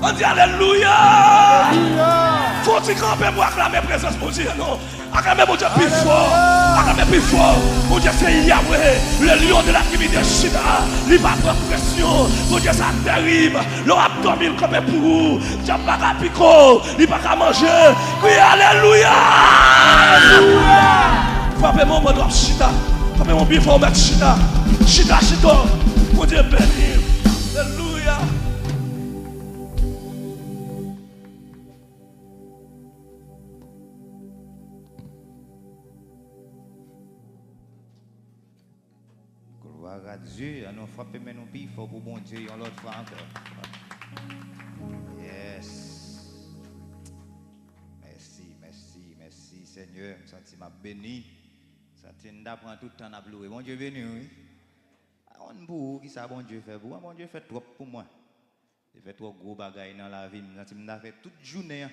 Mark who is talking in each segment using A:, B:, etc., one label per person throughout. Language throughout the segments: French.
A: On dit alléluia. Faut-il camper pour acclamer la présence de Dieu, non? Acclamer mon Dieu plus fort. Acclamer plus fort. Mon Dieu c'est Yahweh, le lion de la tribu de Chida. Il va prendre pression. Mon Dieu c'est terrible. Le abdomen camper pour vous. Dieu pas qu'à pico. Il va qu'à manger. Oui, alléluia. Frappez mon mot de Chida. Frappez mon bifon de Chida. Chida, Chida. Mon Dieu béni. Alléluia.
B: Gloire à Dieu, nous frappons maintenant plus fort pour bon Dieu, on l'autre fois encore. Yeah. Seigneur, je sens m'a béni. Je prend tout le temps à pleurer. Bon Dieu béni, oui. On pour qui ça bon Dieu fait pour moi, bon Dieu fait trop pour moi. Il fait trop gros bagaille dans la vie, je m'a fait toute journée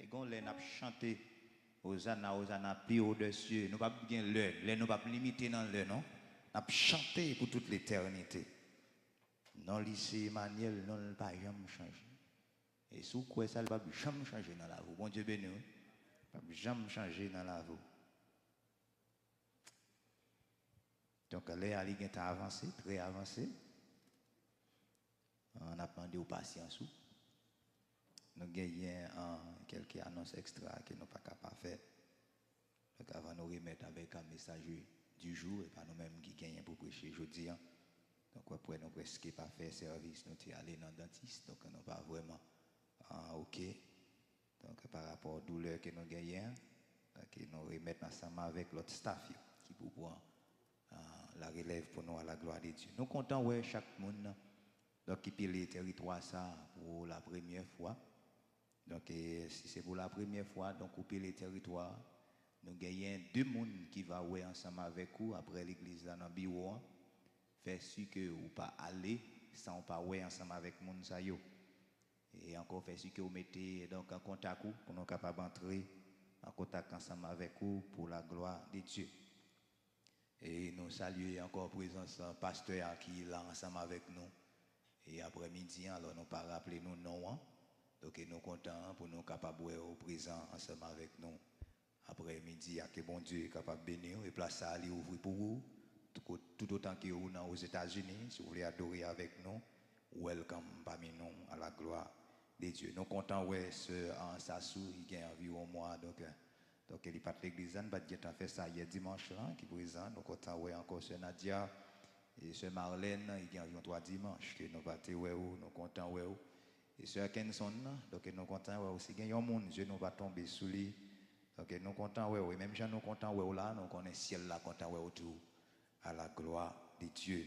B: et quand on a chanté Hosanna plus haut des cieux, nous pas bien l'heure, nous pas limiter dans l'heure non. On a chanté pour toute l'éternité. Non lycée Emmanuel non pas jamais changer. Et sous quoi ça pas jamais changer dans la vie. Bon Dieu béni, oui. Pas jamais changer dans la vie. Donc, là, il est avancé, très avancé. On a demandé aux patience. Nous avons quelques annonces extra que nous ne sommes pas capables de faire. Donc, avant de nous remettre avec un message du jour, et pas nous-mêmes qui gagnons pour prêcher aujourd'hui. Donc, après, nous presque pas faire service, nous sommes allés dans le dentiste. Donc, nous pas vraiment OK. Donc, par rapport aux douleurs que nous gagnons, nous remettons ensemble avec l'autre staff qui pour pouvoir la relève pour nous à la gloire de Dieu. Nous comptons ouais, chaque monde d'occuper les territoires ça pour la première fois. Donc si c'est pour la première fois, donc occuper les territoires, nous gagnons 2 personnes qui vont ouais ensemble avec vous après l'église là dans le bureau. Faire sûr que vous pas aller sans pas ouais ensemble avec monde ça yo. Et encore faire sûr que vous mettez donc en contact pour nous capables d'entrer en contact ensemble avec vous pour la gloire de Dieu. Et nous saluons encore la présence du pasteur qui est là ensemble avec nous. Et après-midi, alors nous pas rappeler nous non. Donc nous sommes contents pour nous capables d'être présents ensemble avec nous. Après-midi, que bon Dieu est capable de bénir et place à aller ouvrir pour vous. Tout autant que vous aux États-Unis, si vous voulez adorer avec nous, welcome parmi nous à la gloire de Dieu. Nous sommes contents ouais, en Sassou, il y a environ un mois. Donc, il n'y a pas de l'église, il n'y a pas fait ça hier dimanche, là, qui est présent. Nous comptons ouais, encore sur Nadia et sur Marlène, il y a environ 3 dimanches que nous partons, ouais, nous comptons. Ouais, et sur Kenson, donc nous comptons ouais, aussi, il y a un monde, Dieu nous va tomber sous lui. Donc, nous comptons, ouais, même si nous comptons ouais, là, nous connaissons ciel là, comptons ouais, autour à la gloire de Dieu.